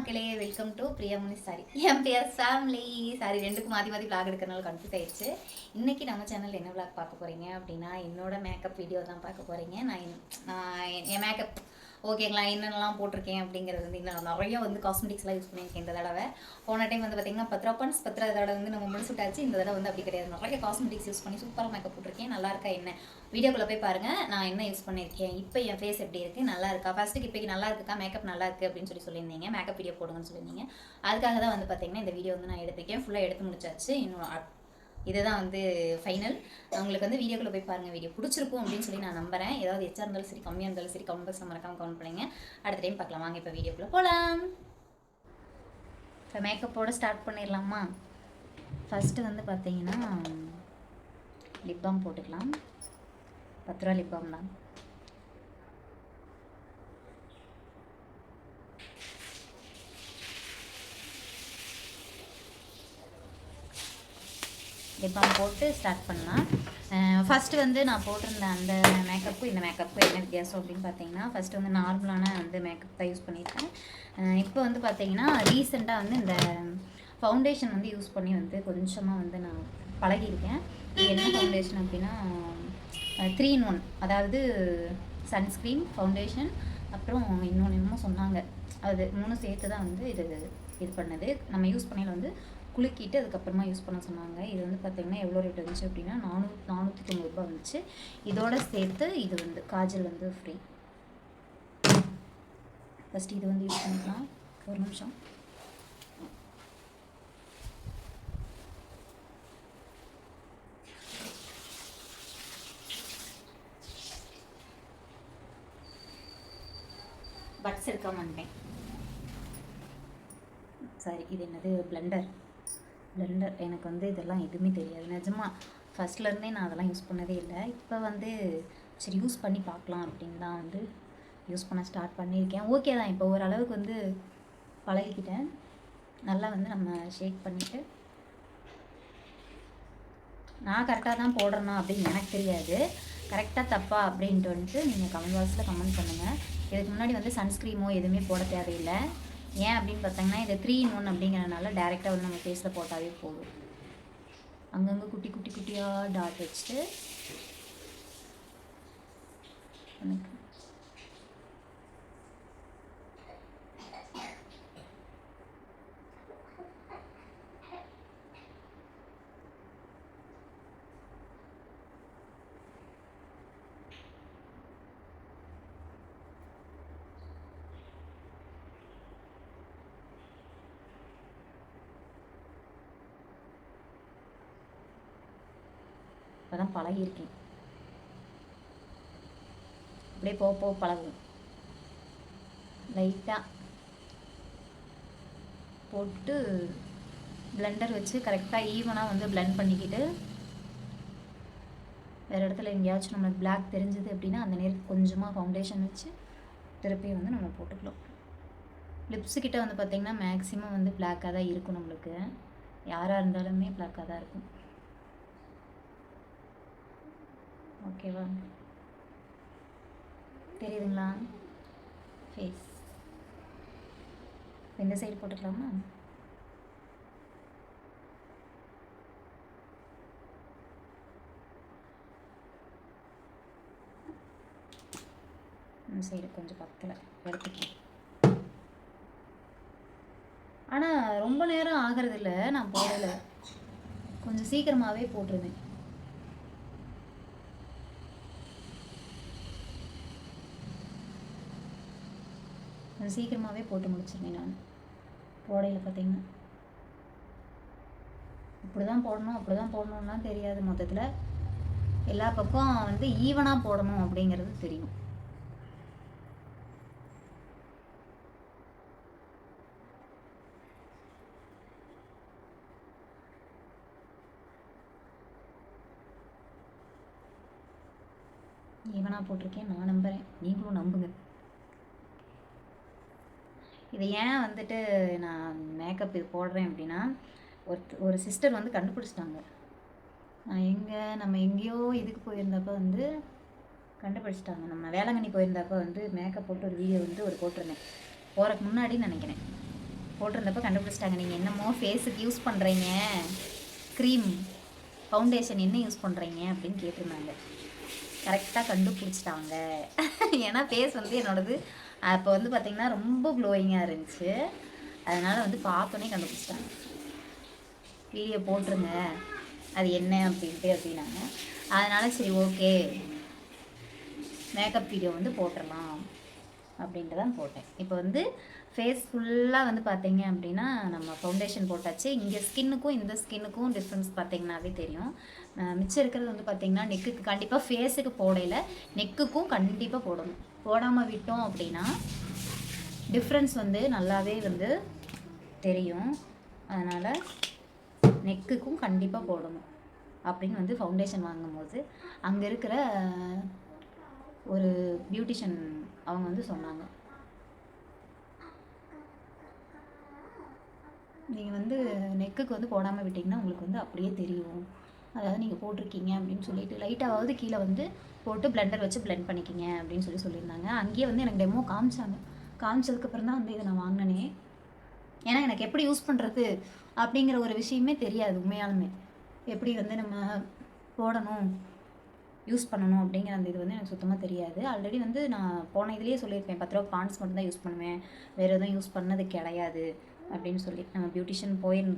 மக்களே, welcome to Priyamani sorry. என் பேர் family sorry, ரெண்டுக்கும் மாற்றி மாற்றி விளாக் எடுக்கிறனால கன்ஃபியூஸ் ஆயிடுச்சு. இன்றைக்கி நம்ம சேனலில் என்ன விளாக் பார்க்க போகிறீங்க அப்படின்னா, என்னோட மேக்கப் வீடியோ தான் பார்க்க போகிறீங்க. நான் என் மேக்கப் ஓகேங்களா, என்னென்னலாம் போட்டிருக்கேன் அப்படிங்கிறது வந்து இன்னும் நிறைய வந்து காஸ்மெட்டிக்ஸ்லாம் யூஸ் பண்ணியிருக்கேன் இந்த தடவை. போன டைம் வந்து பார்த்திங்கன்னா 10 ரூபா பன்ஸ் 10 தடவை வந்து நம்ம முடிச்சுட்டாச்சு. இந்த தடவை வந்து அப்படி கிடையாது, நிறைய காஸ்மெட்டிக்ஸ் யூஸ் பண்ணி சூப்பராக மேக்கப் போட்டிருக்கேன். நல்லா இருக்கா என்ன, வீடியோக்குள்ளே போய் பாருங்கள் நான் என்ன யூஸ் பண்ணியிருக்கேன், இப்போ என் ஃபேஸ் எப்படி இருக்குது, நல்லா இருக்கா, ஃபஸ்ட்டுக்கு இப்போக்கு நல்லா இருக்குக்கா, மேக்கப் நல்லா இருக்குது அப்படின்னு சொல்லியிருந்தீங்க. மேக்கப் வீடியோ போடுங்கன்னு சொல்லியிருந்தீங்க. அதுக்காக தான் வந்து பார்த்திங்கன்னா இந்த வீடியோ வந்து நான் எடுத்திருக்கேன். ஃபுல்லாக எடுத்து முடிச்சாச்சு. இன்னும் இதுதான் வந்து ஃபைனல். உங்களுக்கு வந்து வீடியோக்குள்ளே போய் பாருங்கள், வீடியோ பிடிச்சிருக்கும் அப்படின்னு சொல்லி நான் நம்புகிறேன். ஏதாவது எச்சா இருந்தாலும் சரி, கம்மியாக இருந்தாலும் சரி, கமெண்ட் பாக்ஸில் மறக்காமல் கமெண்ட் பண்ணுங்க. அடுத்த டைம் பார்க்கலாம். வாங்க இப்போ வீடியோக்குள்ளே போகலாம். இப்போ மேக்கப்போடு ஸ்டார்ட் பண்ணிடலாமா? ஃபஸ்ட்டு வந்து பார்த்தீங்கன்னா லிப் பாம் போட்டுக்கலாம். 10 ரூபா லிப் பாம் தான். லிப் பாம் போட்டு ஸ்டார்ட் பண்ணலாம். ஃபஸ்ட்டு வந்து நான் போட்டிருந்தேன் அந்த மேக்கப்புக்கும் இந்த மேக்கப்புக்கும் என்ன வித்தியாசம் அப்படின்னு பார்த்தீங்கன்னா, ஃபஸ்ட்டு வந்து நார்மலான வந்து மேக்கப் தான் யூஸ் பண்ணியிருக்கேன். இப்போ வந்து பார்த்தீங்கன்னா ரீசெண்டாக வந்து இந்த ஃபவுண்டேஷன் வந்து யூஸ் பண்ணி வந்து கொஞ்சமாக வந்து நான் பழகியிருக்கேன். இது என்ன ஃபவுண்டேஷன் அப்படின்னா 3 in 1, அதாவது சன்ஸ்க்ரீன், ஃபவுண்டேஷன், அப்புறம் இன்னொன்று என்னமோ சொன்னாங்க, அது 3 சேர்த்து தான் வந்து இது பண்ணது. நம்ம யூஸ் பண்ணையில் வந்து குலுக்கிட்டு அதுக்கப்புறமா யூஸ் பண்ண சொன்னாங்க. இது வந்து பார்த்திங்கன்னா எவ்வளோ ரேட் வந்துச்சு அப்படின்னா 490 ரூபா வந்துச்சு. இதோட சேர்த்து இது வந்து காஜல் வந்து ஃப்ரீ. ஃபஸ்ட்டு இது வந்து யூஸ் பண்ணிக்கலாம். ஒரு நிமிஷம். பட்ஸ் எடுக்காம வந்துட்டேன். சாரி, இது என்னது, பிளெண்டர். எனக்கு வந்து இதெல்லாம் எதுவுமே தெரியாது நிஜமாக. ஃபஸ்ட்லேருந்தே நான் அதெல்லாம் யூஸ் பண்ணதே இல்லை. இப்போ வந்து சரி யூஸ் பண்ணி பார்க்கலாம் அப்படின்னு தான் வந்து யூஸ் பண்ண ஸ்டார்ட் பண்ணியிருக்கேன். ஓகே தான், இப்போ ஓரளவுக்கு வந்து பழகிக்கிட்டேன். நல்லா வந்து நம்ம ஷேக் பண்ணிவிட்டு, நான் கரெக்டாக தான் போடுறேன்னா அப்படின்னு எனக்கு தெரியாது. கரெக்டாக தப்பா அப்படின்ட்டு வந்துட்டு நீங்கள் கமெண்ட் பாக்ஸில் கமெண்ட் பண்ணுங்கள். இதுக்கு முன்னாடி வந்து சன்ஸ்க்ரீமோ எதுவுமே போட தேவையில்லை. ஏன் அப்படின்னு பார்த்தாங்கன்னா இது 3 in 1 அப்படிங்கிறனால டேரெக்டாக வந்து நம்ம ஃபேஸில் போட்டாவே போதும். அங்கங்கே குட்டி குட்டி குட்டியாக டாட் வச்சுட்டு எனக்கு இப்போ தான் பழகியிருக்கேன். அப்படியே போக பழகும். லைட்டாக போட்டு பிளெண்டர் வச்சு கரெக்டாக ஈவனாக வந்து பிளெண்ட் பண்ணிக்கிட்டு, வேறு இடத்துல எங்கேயாச்சும் நம்மளுக்கு பிளாக் தெரிஞ்சுது அப்படின்னா அந்த நேரத்துக்கு கொஞ்சமாக ஃபவுண்டேஷன் வச்சு திருப்பி வந்து நம்ம போட்டுக்கலாம். லிப்ஸுக்கிட்ட வந்து பார்த்திங்கன்னா மேக்ஸிமம் வந்து பிளாக்காக தான் இருக்கும். நம்மளுக்கு யாராக இருந்தாலுமே பிளாக்காக தான் இருக்கும். ஓகேவா, தெரியுதுங்களா ஃபேஸ்? இந்த சைடு போட்டுக்கலாமா? இந்த சைடு கொஞ்சம் பக்கத்தில் எடுத்துக்கலாம். ஆனால் ரொம்ப நேரம் ஆகிறதில்ல, நான் போடலை, கொஞ்சம் சீக்கிரமாகவே போட்டுருவேன். சீக்கிரமாகவே போட்டு முடிச்சிருவேன் நான். போடையில் பார்த்தீங்கன்னா இப்படி தான் போடணும் அப்படி தான் போடணும்லாம் தெரியாது. மொத்தத்தில் எல்லா பக்கம் வந்து ஈவனாக போடணும் அப்படிங்கிறது தெரியும். ஈவனாக போட்டிருக்கேன், நான் நம்புகிறேன், நீங்களும் நம்புங்க. இதை ஏன் வந்துட்டு நான் மேக்கப் இது போடுறேன் அப்படின்னா, ஒரு சிஸ்டர் வந்து கண்டுபிடிச்சிட்டாங்க. நம்ம எங்கேயோ இதுக்கு போயிருந்தப்போ வந்து கண்டுபிடிச்சிட்டாங்க. நம்ம வேளாங்கண்ணி போயிருந்தப்போ வந்து மேக்கப் போட்டு ஒரு வீடியோ வந்து போட்டிருந்தேன், போகிறக்கு முன்னாடின்னு நினைக்கிறேன். போட்டிருந்தப்போ கண்டுபிடிச்சிட்டாங்க. நீங்கள் என்னமோ ஃபேஸுக்கு யூஸ் பண்ணுறீங்க, க்ரீம் ஃபவுண்டேஷன் என்ன யூஸ் பண்ணுறீங்க அப்படின்னு கேட்டிருந்தாங்க. கரெக்டாக கண்டுபிடிச்சிட்டாங்க. ஏன்னா ஃபேஸ் வந்து என்னோடது அப்போ வந்து பார்த்திங்கன்னா ரொம்ப க்ளோயிங்காக இருந்துச்சு. அதனால் வந்து பார்த்தோன்னே கண்டுபிடிச்சிட்டாங்க. வீடியோ போட்டுருங்க அது என்ன அப்படின்னாங்க. அதனால் சரி ஓகே மேக்கப் வீடியோ வந்து போட்டுடலாம் அப்படின்ட்டு தான் போட்டேன். இப்போ வந்து ஃபேஸ் ஃபுல்லாக வந்து பார்த்தீங்க அப்படின்னா நம்ம ஃபவுண்டேஷன் போட்டாச்சு. இங்கே ஸ்கின்னுக்கும் இந்த ஸ்கின்னுக்கும் டிஃப்ரென்ஸ் பார்த்தீங்கன்னாவே தெரியும். மிச்சம் இருக்கிறது வந்து பார்த்திங்கன்னா நெக்குக்கு கண்டிப்பாக ஃபேஸுக்கு போடையில் நெக்குக்கும் கண்டிப்பாக போடணும். போடாமல் விட்டோம் அப்படின்னா டிஃப்ரென்ஸ் வந்து நல்லாவே வந்து தெரியும். அதனால் நெக்குக்கும் கண்டிப்பாக போடணும் அப்படின்னு வந்து ஃபவுண்டேஷன் வாங்கும்போது அங்கே இருக்கிற ஒரு பியூட்டிஷியன் அவங்க வந்து சொன்னாங்க. நீங்கள் வந்து நெக்குக்கு வந்து போடாமல் விட்டிங்கன்னா உங்களுக்கு வந்து அப்படியே தெரியும். அதாவது நீங்கள் போட்டிருக்கீங்க அப்படின்னு சொல்லிட்டு லைட்டாவது கீழே வந்து போட்டு பிளெண்டர் வச்சு பிளெண்ட் பண்ணிக்கிங்க அப்படின்னு சொல்லியிருந்தாங்க. அங்கேயே வந்து எனக்கு டெமோ காமிச்சாங்க. காமிச்சதுக்கப்புறம் தான் வந்து இதை நான் வாங்கினேனே. ஏன்னா எனக்கு எப்படி யூஸ் பண்ணுறது அப்படிங்கிற ஒரு விஷயமே தெரியாது. உண்மையாலுமே எப்படி வந்து நம்ம போடணும் யூஸ் பண்ணணும் அப்படிங்கிற அந்த இது வந்து எனக்கு சுத்தமாக தெரியாது. ஆல்ரெடி வந்து நான் போன இதுலேயே சொல்லியிருப்பேன், 10 ரூபா பாண்ட்ஸ் மட்டும் தான் யூஸ் பண்ணுவேன், வேறு எதுவும் யூஸ் பண்ணது கிடையாது அப்படின்னு சொல்லி. நம்ம பியூட்டிஷியன்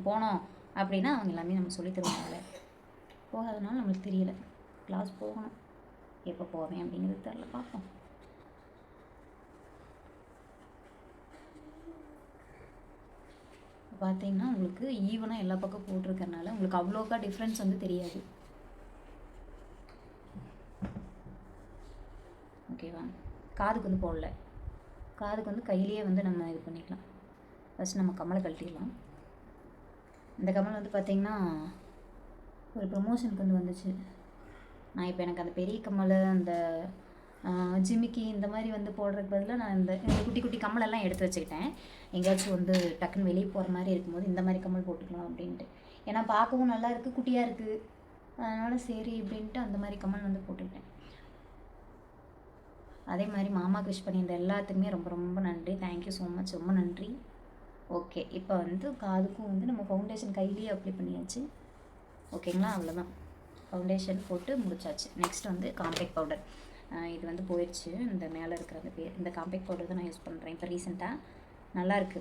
போனோம் அப்படின்னா அவங்க எல்லாமே நம்ம சொல்லி தருவாங்க. போகாதனால நம்மளுக்கு தெரியல. கிளாஸ் போகணும், எப்போ போவேன் அப்படிங்கிறது தெரில, பார்ப்போம். பார்த்தீங்கன்னா உங்களுக்கு ஈவனாக எல்லா பக்கம் போட்டிருக்கறனால உங்களுக்கு அவ்வளோக்கா டிஃப்ரென்ஸ் வந்து தெரியாது. ஓகேவா? காதுக்கு வந்து போடல. காதுக்கு வந்து கையிலேயே வந்து நம்ம இது பண்ணிக்கலாம். ஃபஸ்ட் நம்ம கம்மலை கழட்டிடலாம். இந்த கம்மல் வந்து பார்த்திங்கன்னா ஒரு ப்ரொமோஷனுக்கு வந்து வந்துச்சு. நான் இப்போ எனக்கு அந்த பெரிய கம்மல் அந்த ஜிமிக்கி இந்த மாதிரி வந்து போடுறதுக்கு பதிலாக நான் இந்த குட்டி குட்டி கம்மலெல்லாம் எடுத்து வச்சுக்கிட்டேன். எங்கேயாச்சும் வந்து டக்குன்னு வெளியே போகிற மாதிரி இருக்கும்போது இந்த மாதிரி கம்மல் போட்டுக்கலாம் அப்படின்ட்டு. ஏன்னா பார்க்கவும் நல்லா இருக்குது, குட்டியாக இருக்குது. அதனால் சரி அப்படின்ட்டு அந்த மாதிரி கம்மல் வந்து போட்டுக்கிட்டேன். அதே மாதிரி மாமாவுக்கு விஷ் பண்ணியிருந்த எல்லாத்துக்குமே ரொம்ப ரொம்ப நன்றி. தேங்க்யூ ஸோ மச், ரொம்ப நன்றி. ஓகே, இப்போ வந்து காதுக்கும் வந்து நம்ம ஃபவுண்டேஷன் கையிலேயே அப்ளை பண்ணியாச்சு. ஓகேங்களா? அவ்வளோதான், ஃபவுண்டேஷன் போட்டு முடிச்சாச்சு. நெக்ஸ்ட் வந்து காம்பேக்ட் பவுடர். இது வந்து போயிடுச்சு. இந்த மேலே இருக்கிற அந்த பேர், இந்த காம்பேக்ட் பவுடர் தான் நான் யூஸ் பண்ணுறேன் இப்போ ரீசெண்டாக. நல்லாயிருக்கு.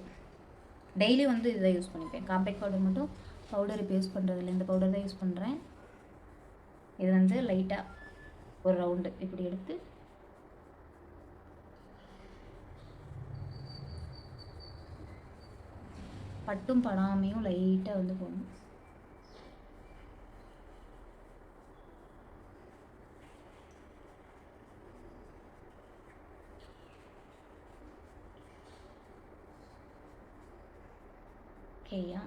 டெய்லி வந்து இதை யூஸ் பண்ணிப்பேன். காம்பேக்ட் பவுடர் மட்டும் பவுடர் இப்போ யூஸ் பண்ணுறதில்ல, இந்த பவுடர் தான் யூஸ் பண்ணுறேன். இது வந்து லைட்டாக ஒரு ரவுண்டு இப்படி எடுத்து பட்டும் படாமையும் லைட்டாக வந்து போடணும். ஓகேயா?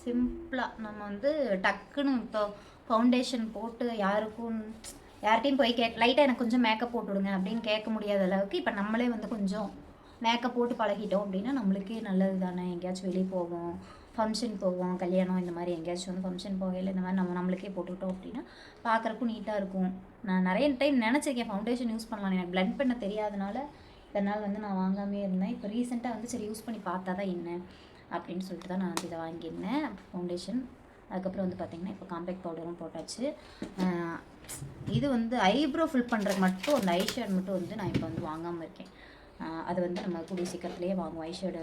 சிம்பிளாக நம்ம வந்து டக்குன்னு இப்போ ஃபவுண்டேஷன் போட்டு யார்கிட்டையும் போய் லைட்டாக எனக்கு கொஞ்சம் மேக்கப் போட்டு விடுங்க அப்படின்னு கேட்க முடியாத அளவுக்கு இப்போ நம்மளே வந்து கொஞ்சம் மேக்கப் போட்டு பழகிட்டோம் அப்படின்னா நம்மளுக்கே நல்லது தானே. எங்கேயாச்சும் வெளியே போவோம், ஃபங்க்ஷன் போவோம், கல்யாணம் இந்த மாதிரி எங்கேயாச்சும் வந்து ஃபங்க்ஷன் போகையில் இந்த மாதிரி நம்மளுக்கே போட்டுக்கிட்டோம் அப்படின்னா பார்க்குறக்கும் நீட்டாக இருக்கும். நான் நிறைய டைம் நினச்சிருக்கேன் ஃபவுண்டேஷன் யூஸ் பண்ணலாம், எனக்கு பிளெண்ட் பண்ண தெரியாதனால இதனால் வந்து நான் வாங்காமே இருந்தேன். இப்போ ரீசெண்டாக வந்து சரி யூஸ் பண்ணி பார்த்தா தான் என்ன அப்படின்னு சொல்லிட்டு தான் நான் வந்து இதை வாங்கியிருந்தேன் ஃபவுண்டேஷன். அதுக்கப்புறம் வந்து பார்த்திங்கன்னா இப்போ காம்பேக்ட் பவுடரும் போட்டாச்சு. இது வந்து ஐப்ரோ ஃபில் பண்ணுறதுக்கு மட்டும் அந்த ஐஷேட் மட்டும் வந்து நான் இப்போ வந்து வாங்காமல் இருக்கேன். அது வந்து நம்ம கூடிய சீக்கிரத்துலேயே வாங்குவோம். ஐஷேடு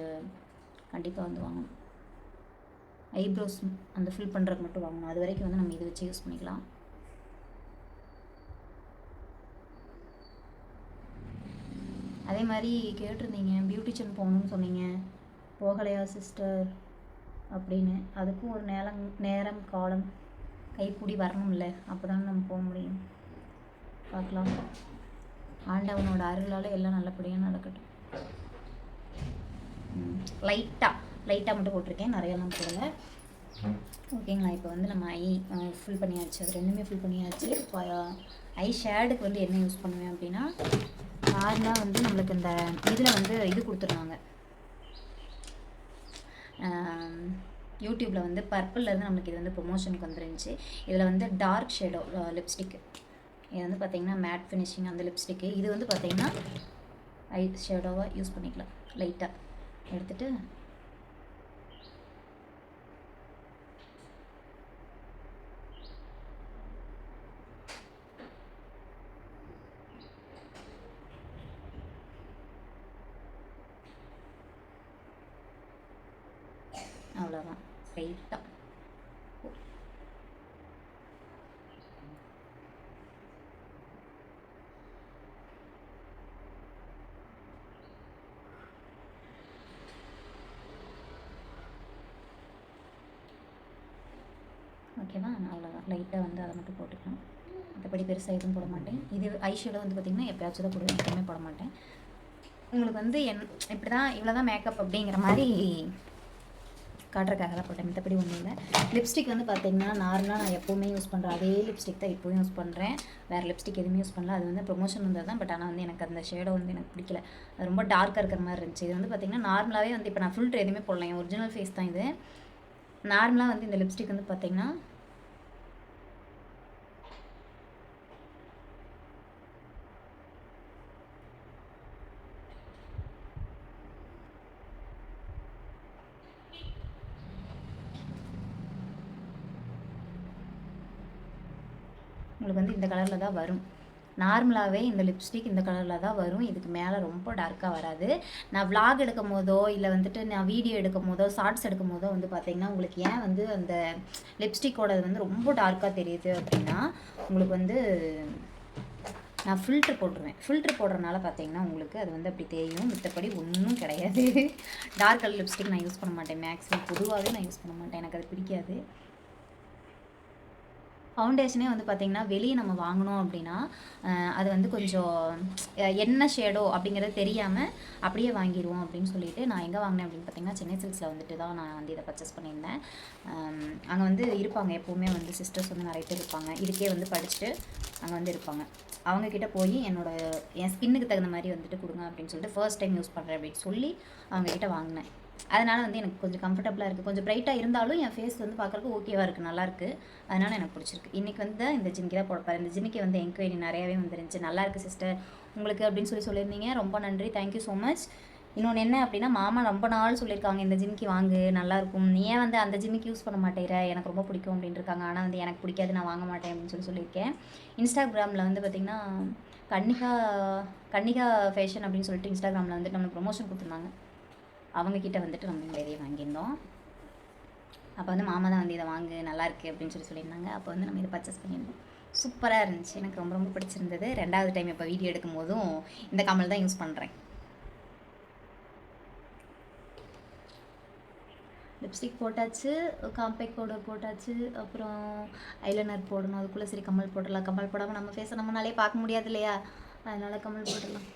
கண்டிப்பாக வந்து வாங்கணும். ஐப்ரோஸ் அந்த ஃபில் பண்ணுறதுக்கு மட்டும் வாங்கணும். அது வரைக்கும் வந்து நம்ம இதை வச்சு யூஸ் பண்ணிக்கலாம். அதே மாதிரி கேட்டிருந்தீங்க பியூட்டிஷியன் போகணுன்னு சொன்னீங்க, போகலையா சிஸ்டர் அப்படின்னு. அதுக்கும் ஒரு நேரம் காலம் கைக்கூடி வரணும்ல, அப்போ தானே நம்ம போக முடியும். பார்க்கலாம், ஆண்டவனோட அருளால் எல்லாம் நல்லபடியாக நடக்கட்டும். லைட்டாக மட்டும் போட்டிருக்கேன், நிறையெல்லாம் போடலை. ஓகேங்களா? இப்போ வந்து நம்ம ஃபில் பண்ணியாச்சு. அது ரெண்டுமே ஃபில் பண்ணியாச்சு. இப்போ ஐ ஷேடுக்கு வந்து என்ன யூஸ் பண்ணுவேன் அப்படின்னா, நார்மலாக வந்து நம்மளுக்கு இந்த இதில் வந்து இது கொடுத்துருவாங்க. யூடியூப்பில் வந்து பர்பிள்லேருந்து நம்மளுக்கு இது வந்து ப்ரொமோஷனுக்கு வந்துருந்துச்சு. இதில் வந்து டார்க் ஷேடோ லிப்ஸ்டிக்கு. இது வந்து பார்த்திங்கன்னா மேட் ஃபினிஷிங் அந்த லிப்ஸ்டிக்கு. இது வந்து பார்த்திங்கன்னா ஐ ஷேடோவாக யூஸ் பண்ணிக்கலாம். லைட்டாக எடுத்துகிட்டு அவ்வளோதான் லைட்டாக ஓகேவா. அவ்வளோதான் லைட்டாக வந்து அதை மட்டும் போட்டுக்கலாம். மற்றபடி பெருசாக எதுவும் போட மாட்டேன். இது ஐஷேடோ வந்து பார்த்திங்கன்னா எப்போயாச்சும் தான் போடுவேன், எப்பவுமே போட மாட்டேன். உங்களுக்கு வந்து இப்படி தான் இவ்வளோ தான் மேக்கப் அப்படிங்கிற மாதிரி காட்டுறக்காக தான் போட்டேன், மற்றபடி ஒன்றும் இல்லை. லிப்ஸ்டிக் வந்து பார்த்திங்கன்னா நார்மலாக நான் எப்போவுமே யூஸ் பண்ணுறேன் அதே லிப்ஸ்டிக் தான் இப்போவும் யூஸ் பண்ணுறேன். வேறு லிப்ஸ்டிக் எதுவுமே யூஸ் பண்ணல. அது வந்து ப்ரொமோஷன் வந்தது தான். பட் ஆனால் வந்து எனக்கு அந்த ஷேடோ வந்து எனக்கு பிடிக்கல. அது ரொம்ப டார்க்காக இருக்கிற மாதிரி இருந்துச்சு. இது வந்து பார்த்திங்கன்னா நார்மலாகவே வந்து இப்போ நான் ஃபில்டர் எதுவுமே போடலாம், என் ஒரிஜினல் ஃபேஸ் தான் இது. நார்மலாக வந்து இந்த லிப்ஸ்டிக் வந்து பார்த்திங்கன்னா உங்களுக்கு வந்து இந்த கலரில் தான் வரும். நார்மலாகவே இந்த லிப்ஸ்டிக் இந்த கலரில் தான் வரும். இதுக்கு மேலே ரொம்ப டார்க்காக வராது. நான் விளாக் எடுக்கும் போதோ இல்லை வந்துட்டு நான் வீடியோ எடுக்கும் போதோ ஷார்ட்ஸ் எடுக்கும் போதோ வந்து பார்த்திங்கன்னா உங்களுக்கு ஏன் வந்து அந்த லிப்ஸ்டிக்கோடது வந்து ரொம்ப டார்க்காக தெரியுது அப்படின்னா உங்களுக்கு வந்து நான் ஃபில்ட்ரு போட்டுருவேன். ஃபில்ட்ரு போடுறதுனால பார்த்தீங்கன்னா உங்களுக்கு அது வந்து அப்படி தெரியும். மற்றபடி ஒன்றும் கிடையாது. டார்க் கலர் லிப்ஸ்டிக் நான் யூஸ் பண்ண மாட்டேன். மேக்ஸிமம் பொதுவாகவே நான் யூஸ் பண்ண மாட்டேன், எனக்கு அது பிடிக்காது. ஃபவுண்டேஷனே வந்து பார்த்திங்கன்னா வெளியே நம்ம வாங்கினோம் அப்படின்னா அது வந்து கொஞ்சம் என்ன ஷேடோ அப்படிங்கிறது தெரியாமல் அப்படியே வாங்கிடுவோம் அப்படின்னு சொல்லிட்டு நான் எங்கே வாங்கினேன் அப்படின்னு பார்த்திங்கன்னா சென்னை சில்க்ஸில் வந்துட்டு தான் நான் வந்து இதை பர்ச்சேஸ் பண்ணியிருந்தேன். அங்கே வந்து இருப்பாங்க எப்போவுமே வந்து சிஸ்டர்ஸ் வந்து நிறைய பேர் இருப்பாங்க, இதுக்கே வந்து படிச்சுட்டு அங்கே வந்து இருப்பாங்க. அவங்கக்கிட்ட போய் என் ஸ்கின்னுக்கு தகுந்த மாதிரி வந்துட்டு கொடுங்க அப்படின்னு சொல்லிட்டு ஃபர்ஸ்ட் டைம் யூஸ் பண்ணுறேன் அப்படின்னு சொல்லி அவங்கக்கிட்ட வாங்கினேன். அதனால் வந்து எனக்கு கொஞ்சம் கம்ஃபர்டபுளாக இருக்குது. கொஞ்சம் ப்ரைட்டாக இருந்தாலும் என் ஃபேஸ் வந்து பார்க்குறதுக்கு ஓகேவாக இருக்குது, நல்லாயிருக்கு. அதனால் எனக்கு பிடிச்சிருக்கு. இன்றைக்கி வந்து இந்த ஜிமிக்கி தான் போடப்பாரு. இந்த ஜிமிக்கி வந்து என்கொயரி நிறையாவே வந்துருந்துச்சு. நல்லாயிருக்கு சிஸ்டர் உங்களுக்கு அப்படின்னு சொல்லியிருந்தீங்க. ரொம்ப நன்றி, தேங்க்யூ ஸோ மச். இன்னொன்று என்ன அப்படின்னா மாமா ரொம்ப நாள் சொல்லியிருக்காங்க இந்த ஜிமிக்கி வாங்கு நல்லாயிருக்கும், நீ ஏன் வந்து அந்த ஜிமிக்கி யூஸ் பண்ண மாட்டேங்கிற, எனக்கு ரொம்ப பிடிக்கும் அப்படின்ட்டு இருக்காங்க. ஆனால் வந்து எனக்கு பிடிக்காது, நான் வாங்க மாட்டேன் அப்படின்னு சொல்லியிருக்கேன். இன்ஸ்டாகிராமில் வந்து பார்த்திங்கன்னா கன்னிகா ஃபேஷன் அப்படின்னு சொல்லிட்டு இன்ஸ்டாகிராமில் வந்துட்டு நம்மளுக்கு ப்ரொமோஷன் கொடுத்துருந்தாங்க. அவங்கக்கிட்ட வந்துட்டு நம்ம இந்த இதையை வாங்கியிருந்தோம். அப்போ வந்து மாமா தான் வந்து இதை வாங்கு நல்லாயிருக்கு அப்படின்னு சொல்லியிருந்தாங்க. அப்போ வந்து நம்ம இதை பர்ச்சேஸ் பண்ணியிருந்தோம். சூப்பராக இருந்துச்சு, எனக்கு ரொம்ப ரொம்ப பிடிச்சிருந்தது. 2வது டைம் இப்போ வீடியோ எடுக்கும் போதும் இந்த கமல் தான் யூஸ் பண்ணுறேன். லிப்ஸ்டிக் போட்டாச்சு, காம்பேக்ட் பவுடர் போட்டாச்சு, அப்புறம் ஐலைனர் போடணும். அதுக்குள்ளே சரி கமல் போடலாம். கமல் போடாமல் நம்ம ஃபேஸை நம்மளாலே பார்க்க முடியாது இல்லையா, அதனால் கமல் போடலாம்.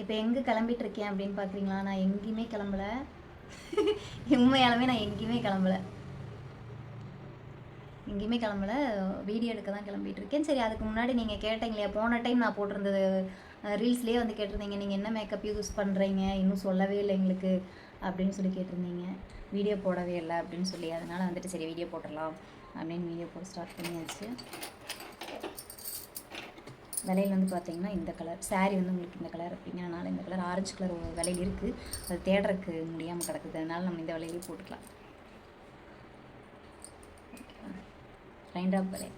இப்போ எங்கே கிளம்பிட்டு இருக்கேன் அப்படின்னு பார்க்குறீங்களா, நான் எங்கேயுமே கிளம்பலை. உண்மையாலுமே நான் எங்கேயுமே கிளம்பலை, வீடியோ எடுக்க தான் கிளம்பிட்டு இருக்கேன். சரி, அதுக்கு முன்னாடி நீங்கள் கேட்டீங்க இல்லையா, போன டைம் நான் போட்டிருந்தது ரீல்ஸ்லேயே வந்து கேட்டிருந்தீங்க, நீங்கள் என்ன மேக்கப் யூஸ் பண்ணுறீங்க இன்னும் சொல்லவே இல்லை எங்களுக்கு அப்படின்னு சொல்லி கேட்டிருந்தீங்க. வீடியோ போடவே இல்லை அப்படின்னு சொல்லி, அதனால் வந்துட்டு சரி வீடியோ போட்டுடலாம் அப்படின்னு வீடியோ போட ஸ்டார்ட் பண்ணியாச்சு. விலையில் வந்து பார்த்திங்கன்னா இந்த கலர் சாரீ வந்து உங்களுக்கு இந்த கலர் அப்படிங்கிறனால இந்த கலர் ஆரஞ்சு கலர் ஒரு விலையில் இருக்குது. அது தேடுறதுக்கு முடியாமல் கிடக்குது, அதனால் நம்ம இந்த விலையிலே போட்டுக்கலாம். ரெண்டாவது விலை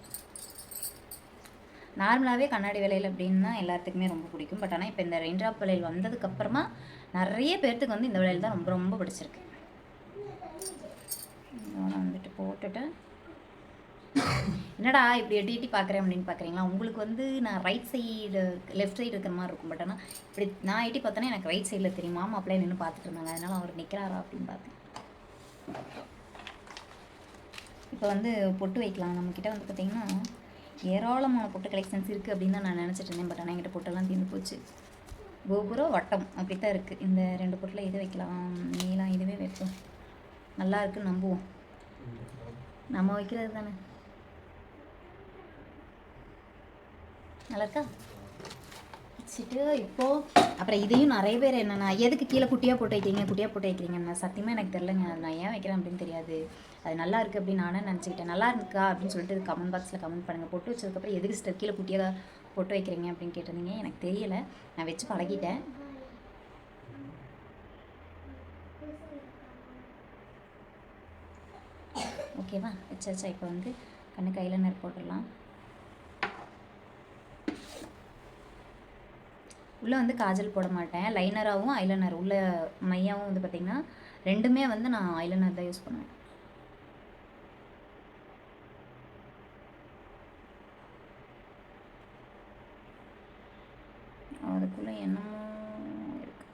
நார்மலாகவே கண்ணாடி விலையில் அப்படின்னா எல்லாத்துக்குமே ரொம்ப பிடிக்கும். பட் ஆனால் இப்போ இந்த ரெண்டாவது விலையில் வந்ததுக்கப்புறமா நிறைய பேர்த்துக்கு வந்து இந்த விலையில் தான் ரொம்ப ரொம்ப பிடிச்சிருக்கு. நான் வந்துட்டு போட்டுட்டு என்னடா இப்படி எட்டி பார்க்குறேன் அப்படின்னு பார்க்குறீங்களா, உங்களுக்கு வந்து நான் ரைட் சைடு லெஃப்ட் சைடு இருக்கிற மாதிரி இருக்கும். பட் ஆனால் இப்படி நான் எட்டி பார்த்தோன்னா எனக்கு ரைட் சைடில் தெரியுமா, அப்படியே நின்று பார்த்துட்டு இருந்தாங்க. அதனால் அவர் நிற்கிறாரா அப்படின்னு பார்த்தேன். இப்போ வந்து பொட்டு வைக்கலாம். நம்மக்கிட்ட வந்து பார்த்திங்கன்னா ஏராளமான பொட்டு கலெக்ஷன்ஸ் இருக்குது அப்படின்னு தான் நான் நினச்சிட்டு இருந்தேன். பட் ஆனால் என்கிட்ட பொட்டெல்லாம் தீர்ந்து போச்சு. கோபுரம் வட்டம் அப்படி தான் இருக்குது. இந்த 2 பொட்டில் இது வைக்கலாம், நீலாம் இதுவே வைப்போம், நல்லா இருக்குன்னு நம்புவோம். நம்ம வைக்கிறது தானே, நல்லா இருக்கா வச்சுட்டு இப்போது. அப்புறம் இதையும் நிறைய பேர் என்னென்னா எதுக்கு கீழே குட்டியாக போட்டு வைக்கிறீங்க, நான் சத்தியமாக எனக்கு தெரிலங்க. நான் ஏன் வைக்கிறேன் அப்படின்னு தெரியாது. அது நல்லா இருக்குது அப்படின்னு நானே நினச்சிக்கிட்டேன். நல்லா இருக்கா அப்படின்னு சொல்லிட்டு கமெண்ட் பாக்ஸில் கமெண்ட் பண்ணுங்கள். பொட்டு வச்சதுக்கப்புறம் எதுக்கு சிஸ்டர் கீழே குட்டியாக பொட்டு வைக்கிறீங்க அப்படின்னு கேட்டிருந்தீங்க. எனக்கு தெரியலை, நான் வச்சு பழகிட்டேன். ஓகேவா, வச்சாச்சா. இப்போ வந்து கண்ணுக்கு ஐலைனர் போட்டுடலாம். உள்ளே வந்து காஜல் போட மாட்டேன். லைனராகவும் ஐலைனர் உள்ள மையாவும் வந்து பார்த்திங்கன்னா ரெண்டுமே வந்து நான் ஐலைனர் தான் யூஸ் பண்ணுவேன். அதுக்குள்ளே என்னமோ இருக்கு.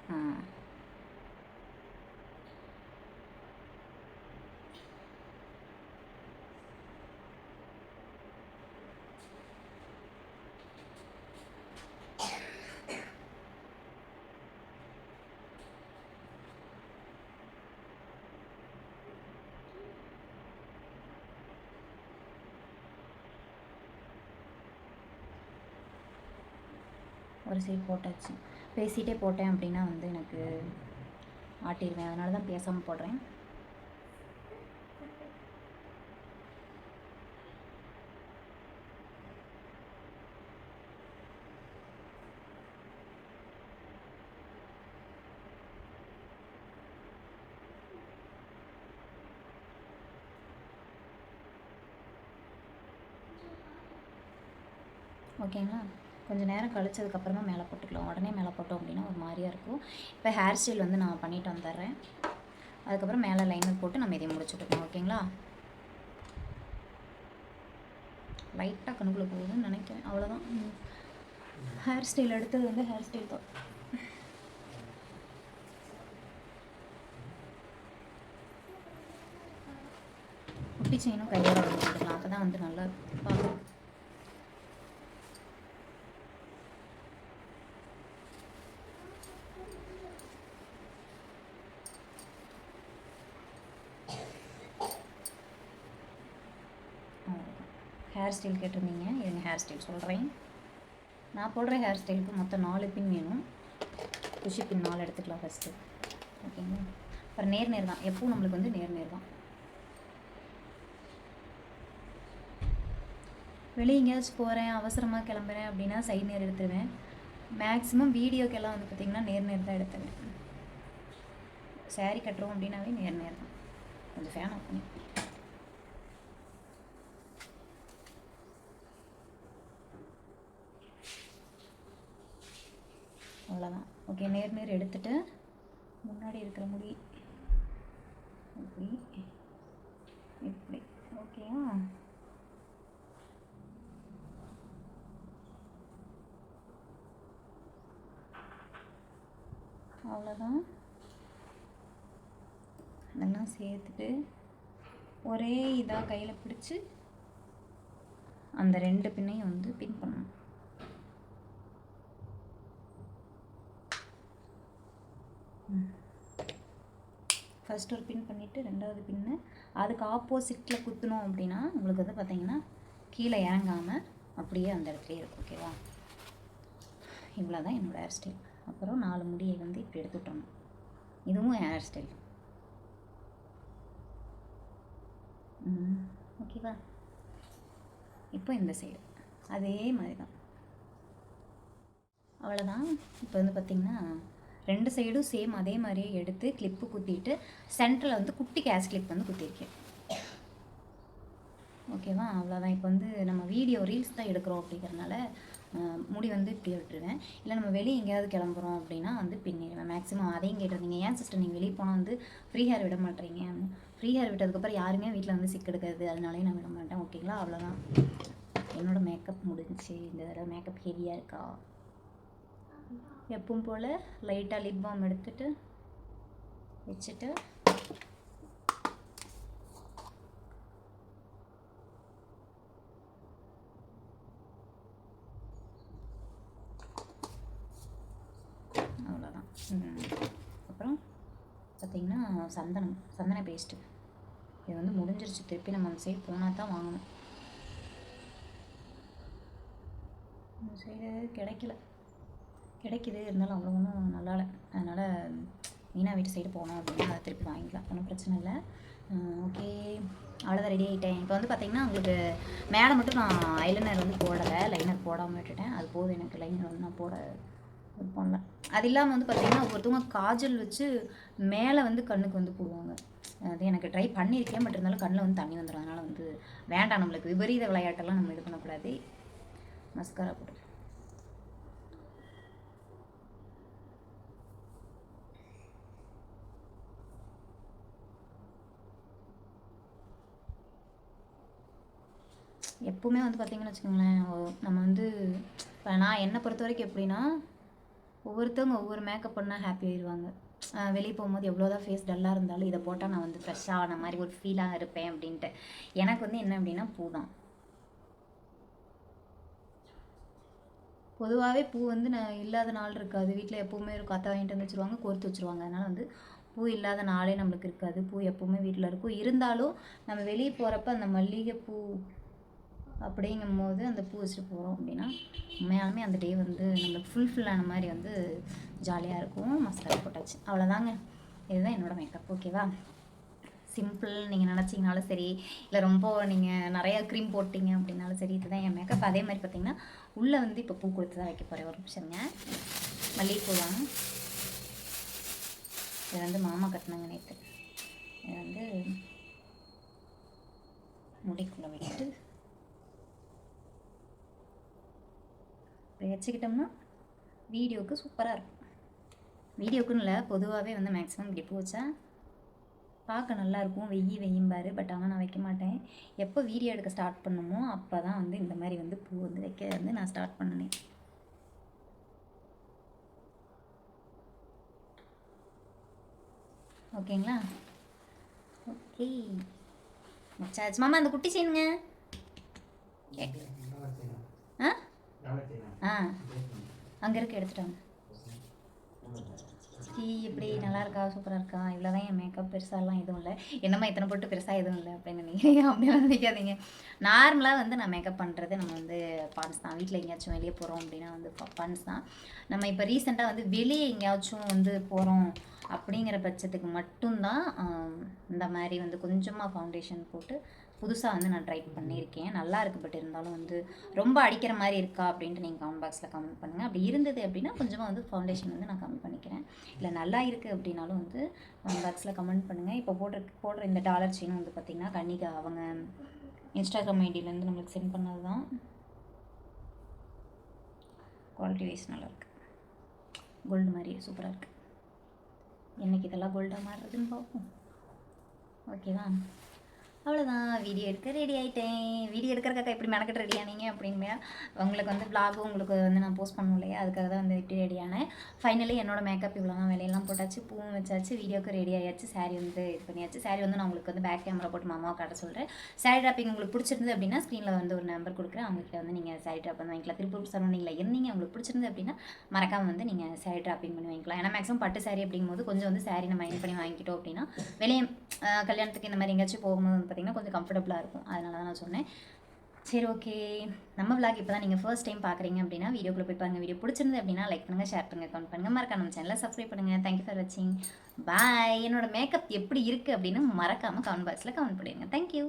ஒரு சைடு போட்டாச்சு. பேசிகிட்டே போட்டேன் அப்படின்னா வந்து எனக்கு ஆட்டிடுவேன், அதனால தான் பேசாமல் போடுறேன். ஓகேங்களா, கொஞ்சம் நேரம் கழிச்சதுக்கப்புறமா மேலே போட்டுக்கலாம். உடனே மேலே போட்டோம் அப்படின்னா ஒரு மாதிரியாக இருக்கும். இப்போ ஹேர் ஸ்டைல் வந்து நான் பண்ணிட்டு வந்துடுறேன். அதுக்கப்புறம் மேலே லைனர் போட்டு நம்ம இதையும் முடிச்சுட்டுருக்கோம். ஓகேங்களா, லைட்டாக கண்ணுக்குள்ளே போகுதுன்னு நினைக்கிறேன், அவ்வளோதான். ஹேர் ஸ்டைல் எடுத்தது வந்து ஹேர் ஸ்டைல் தான். குட்டி செயினும் கையோட வந்து போட்டுக்கலாம், அப்போ தான் வந்து நல்லா பார்க்கும். ஹேர் ஸ்டைல் கேட்டிருந்தீங்க, இருங்க ஹேர் ஸ்டைல் சொல்கிறேன். நான் போடுற ஹேர் ஸ்டைலுக்கு மொத்தம் 4 பின் வேணும். குஷி பின் 4 எடுத்துக்கலாம் ஃபஸ்ட்டு. ஓகேங்களா, அப்புறம் நேர் தான் எப்பவும் நம்மளுக்கு வந்து நேர் தான். வெளியே எங்கேயாச்சும் போகிறேன், அவசரமாக கிளம்புறேன் அப்படின்னா சைடு நேர் எடுத்துருவேன். மேக்ஸிமம் வீடியோக்கெல்லாம் வந்து பார்த்திங்கன்னா நேர் தான் எடுத்துவேன். சாரீ கட்டுறோம் அப்படின்னாவே நேர் தான். கொஞ்சம் ஃபேன் ஆஃப் பண்ணி அவ்வளோதான். ஓகே, நேர் எடுத்துட்டு முன்னாடி இருக்கிற முடி இப்படி இப்படி. ஓகேவா, அவ்வளோதான். அதெல்லாம் சேர்த்துட்டு ஒரே இதாக கையில் பிடிச்சி அந்த 2 பின்னையும் வந்து பின் பண்ணணும். ஃபஸ்ட் ஒரு பின் பண்ணிவிட்டு 2வது பின்னு அதுக்கு ஆப்போசிட்டில் குத்தணும் அப்படின்னா உங்களுக்கு வந்து பார்த்திங்கன்னா கீழே இறங்காமல் அப்படியே அந்த இடத்துலையே இருக்கும். ஓகேவா, இவ்வளோ தான் என்னோடய ஹேர் ஸ்டைல். அப்புறம் 4 முடியை வந்து இப்படி எடுத்து விட்டணும். இதுவும் ஹேர் ஸ்டைல். ஓகேவா, இப்போ இந்த சைடு அதே மாதிரி தான். அவ்வளோதான். இப்போ வந்து பார்த்திங்கன்னா 2 சைடும் சேம் அதே மாதிரியே எடுத்து கிளிப்பு குத்திட்டு சென்டரில் வந்து குட்டி கேஸ் கிளிப் வந்து குத்திருக்கேன். ஓகேவா, அவ்வளோதான். இப்போ வந்து நம்ம வீடியோ ரீல்ஸ் தான் எடுக்கிறோம் அப்படிங்கிறனால முடி வந்து இப்படி விட்டுருவேன். இல்லை நம்ம வெளியே எங்கேயாவது கிளம்புறோம் அப்படின்னா வந்து பின்னிடுவேன். மேக்ஸிமம் அதையும் கேட்டிருந்தீங்க, ஏன் சிஸ்டர் நீங்கள் வெளியே போனால் வந்து ஃப்ரீ ஹேர் விட மாட்டேறீங்க. ஃப்ரீ ஹேர் விட்டதுக்கப்புறம் யாருமே வீட்டில் வந்து சிக்கு எடுக்கிறது, அதனாலே நான் விட மாட்டேன். ஓகேங்களா, அவ்வளோதான். என்னோடய மேக்கப் முடிஞ்சிச்சு. இந்த தடவை மேக்கப் ஹெவியாக இருக்கா? எப்பவும் போல் லைட்டாக லிப் பாம் எடுத்துகிட்டு வச்சுட்டு அவ்வளோதான். அப்புறம் பார்த்திங்கன்னா சந்தன பேஸ்ட்டு இது வந்து முடிஞ்சிருச்சு. திருப்பி நம்ம அந்த சைடு போனால் தான் வாங்கணும். அந்த சைடு கிடைக்கிது, இருந்தாலும் அவ்வளோ ஒன்றும் நல்லா இல்லை. அதனால் மீனா வீட்டு சைடு போனோம் அப்படின்னா அதை திருப்பி வாங்கிக்கலாம், ஒன்றும் பிரச்சனை இல்லை. ஓகே, அவ்வளோதான், ரெடி ஆகிட்டேன். இப்போ வந்து பார்த்திங்கன்னா உங்களுக்கு மேலே மட்டும் நான் ஐலைனர் வந்து போடலை, லைனர் போடாமல் விட்டுட்டேன். அது போதும் எனக்கு, லைனர் வந்து நான் போட இது பண்ணல. அது இல்லாமல் வந்து பார்த்திங்கன்னா ஒருத்தவங்க காஜல் வச்சு மேலே வந்து கண்ணுக்கு வந்து போடுவாங்க. அது எனக்கு ட்ரை பண்ணியிருக்கேன், பட் இருந்தாலும் கண்ணில் வந்து தண்ணி வந்துடும். அதனால் வந்து வேண்டாம், நம்மளுக்கு விபரீத விளையாட்டெல்லாம் நம்ம இது பண்ணக்கூடாது. மஸ்காரா போட்டு எப்போவுமே வந்து பார்த்திங்கன்னு வச்சுக்கோங்களேன், நம்ம வந்து இப்போ நான் என்னை பொறுத்த வரைக்கும் எப்படின்னா, ஒவ்வொருத்தவங்க ஒவ்வொரு மேக்கப் பண்ணால் ஹாப்பி ஆயிடுவாங்க. வெளியே போகும்போது எவ்வளோதான் ஃபேஸ் டல்லாக இருந்தாலும் இதை போட்டால் நான் வந்து ஃப்ரெஷ்ஷாக ஆன மாதிரி ஒரு ஃபீலாக இருப்பேன் அப்படின்ட்டு. எனக்கு வந்து என்ன அப்படின்னா பூ தான். பொதுவாகவே பூ வந்து நான் இல்லாத நாள் இருக்காது. வீட்டில் எப்போவுமே இருக்கும், அத்தை வாங்கிட்டு வந்து வச்சுருவாங்க, கோர்த்து வச்சுருவாங்க. அதனால் வந்து பூ இல்லாத நாளே நம்மளுக்கு இருக்காது. பூ எப்போவுமே வீட்டில் இருக்கும். இருந்தாலும் நம்ம வெளியே போகிறப்ப அந்த மல்லிகைப்பூ அப்படிங்கும்போது அந்த பூ வச்சுட்டு போகிறோம் அப்படின்னா உண்மையாலுமே அந்த டே வந்து நம்மளுக்கு ஃபுல்ஃபில் ஆன மாதிரி வந்து ஜாலியாக இருக்கும். மசாலா போட்டாச்சு, அவ்வளோதாங்க. இதுதான் என்னோடய மேக்கப். ஓகேவா? சிம்பிள் நீங்கள் நினச்சிங்கனாலும் சரி, இல்லை ரொம்ப நீங்கள் நிறையா க்ரீம் போட்டிங்க அப்படின்னாலும் சரி, இதுதான் என் மேக்கப். அதே மாதிரி பார்த்திங்கன்னா உள்ளே வந்து இப்போ பூ கொடுத்து தான் வைக்க போகிறேன். ஒரு நிமிஷங்க. மல்லிகைப்பூ தான். இது வந்து மாமா கட்டினாங்க நேற்று. இது வந்து முடிக்குள்ளே வச்சுட்டு வச்சுக்கிட்டோம்னா வீடியோவுக்கு சூப்பராக இருக்கும். வீடியோக்குன்னு இல்லை, பொதுவாகவே வந்து மேக்ஸிமம் இப்படி பூ வச்சா பார்க்க நல்லாயிருக்கும். வெய்யும்பாரு, பட் ஆனால் நான் வைக்க மாட்டேன். எப்போ வீடியோ எடுக்க ஸ்டார்ட் பண்ணுமோ அப்போ தான் வந்து இந்த மாதிரி வந்து பூ வந்து வைக்க வந்து நான் ஸ்டார்ட் பண்ணினேன். ஓகேங்களா? ஓகே, வச்சாச்சு. மாமா அந்த குட்டி செய்யுங்க. அங்கே இருக்க எடுத்துட்டாங்க. இப்படி நல்லா இருக்கா, சூப்பராக இருக்கா? இவ்வளோதான் என் மேக்கப். பெருசாலாம் எதுவும் இல்லை. என்னம்மா இத்தனை போட்டு பெருசாக எதுவும் இல்லை அப்படின்னு நினைக்கிறீங்க. அப்படிலாம் நினைக்காதீங்க. நார்மலாக வந்து நான் மேக்கப் பண்ணுறது நம்ம வந்து பான்ஸ் தான். வீட்டில் எங்கேயாச்சும் வெளியே போகிறோம் அப்படின்னா வந்து பான்ஸ் தான். நம்ம இப்போ ரீசெண்டாக வந்து வெளியே எங்கேயாச்சும் வந்து போகிறோம் அப்படிங்கிற பட்சத்துக்கு மட்டும்தான் இந்த மாதிரி வந்து கொஞ்சமாக ஃபவுண்டேஷன் போட்டு புதுசாக வந்து நான் ட்ரை பண்ணியிருக்கேன். நல்லா இருக்குது. பட் இருந்தாலும் வந்து ரொம்ப அடிக்கிற மாதிரி இருக்கா அப்படின்ட்டு நீங்கள் கமெண்ட் பாக்ஸில் கமெண்ட் பண்ணுங்கள். அப்படி இருந்தது அப்படின்னா கொஞ்சமாக வந்து ஃபவுண்டேஷன் வந்து நான் கம்மி பண்ணிக்கிறேன். இல்லை நல்லா இருக்குது அப்படின்னாலும் வந்து கமெண்ட் பாக்ஸில் கமெண்ட் பண்ணுங்கள். இப்போ போடுற இந்த டாலர் செயினும் வந்து பார்த்திங்கன்னா கன்னிகா அவங்க இன்ஸ்டாகிராம் ஐடியிலேருந்து நம்மளுக்கு சென்ட் பண்ணது தான். குவாலிட்டி வைஸ் நல்லாயிருக்கு. கோல்டு மாதிரி சூப்பராக இருக்குது. என்றைக்கு இதெல்லாம் கோல்டாக மாறுறதுன்னு பார்ப்போம். ஓகேவா? அவ்வளோதான். வீடியோ எடுக்க ரெடி ஆகிட்டேன். வீடியோ எடுக்கிறக்காக எப்படி மெனக்கட்டு ரெடி ஆனீங்க அப்படின்னா, உங்களுக்கு வந்து விளாகும் உங்களுக்கு வந்து நான் போஸ்ட் பண்ணும் இல்லையா, அதுக்காக தான் வந்து எப்படி ரெடி ஆனேன். ஃபைனலி என்னோடய மேக்கப் இவ்வளோதான். வேலையெல்லாம் போட்டாச்சு, பூவும் வச்சாச்சு, வீடியோக்கு ரெடி ஆகியாச்சு. சாரீ வந்து இது பண்ணியாச்சு. சாரீ வந்து நான் உங்களுக்கு வந்து பேக் கேமரா போட்டு மாமாவை காட்ட சொல்கிறேன். சாரீ ட்ராப்பிங் உங்களுக்கு பிடிச்சிருந்து அப்படின்னா ஸ்க்ரீனில் வந்து ஒரு நம்பர் கொடுக்குறேன். அவங்ககிட்ட வந்து நீங்கள் சாரீ ட்ராப் வந்து வாங்கிக்கலாம். திருப்பூர் சரௌண்டிங்கில் இருந்தீங்க, உங்களுக்கு பிடிச்சிருந்து அப்படின்னா மறக்காமல் வந்து நீங்கள் சாரீ ட்ராப்பிங் பண்ணி வாங்கிக்கலாம். ஏன்னா மேக்ஸிமம் பட்டு சாரீ அப்படிங்கும்போது கொஞ்சம் வந்து சாரீ நம்ம மைண்ட் பண்ணி வாங்கிக்கிட்டோம் அப்படின்னா வெளியே கல்யாணத்துக்கு இந்த மாதிரி எங்கேயாச்சும் போகும்போது வந்து பார்த்திங்கன்னா கொஞ்சம் கம்ஃபர்டபுளாக இருக்கும். அதனால தான் நான் சொன்னேன். சரி, ஓகே. நம்ம விளாக் இப்போ தான் நீங்கள் ஃபர்ஸ்ட் டைம் பார்க்குறீங்க அப்படின்னா வீடியோக்குள்ளே போய் பாருங்கள். வீடியோ பிடிச்சிருந்து அப்படின்னா லைக் பண்ணுங்கள், ஷேர் பண்ணுங்கள், கமெண்ட் பண்ணுங்கள். மறக்காம நம்ம சேனலை சப்ஸ்கிரைப் பண்ணுங்கள். தேங்க்யூ ஃபார் வாட்சிங். பாய். என்னோட மேக்கப் எப்படி இருக்குது அப்படின்னு மறக்காமல் கமெண்ட் பாக்ஸில் கமெண்ட் பண்ணிடுங்க. தேங்க்யூ.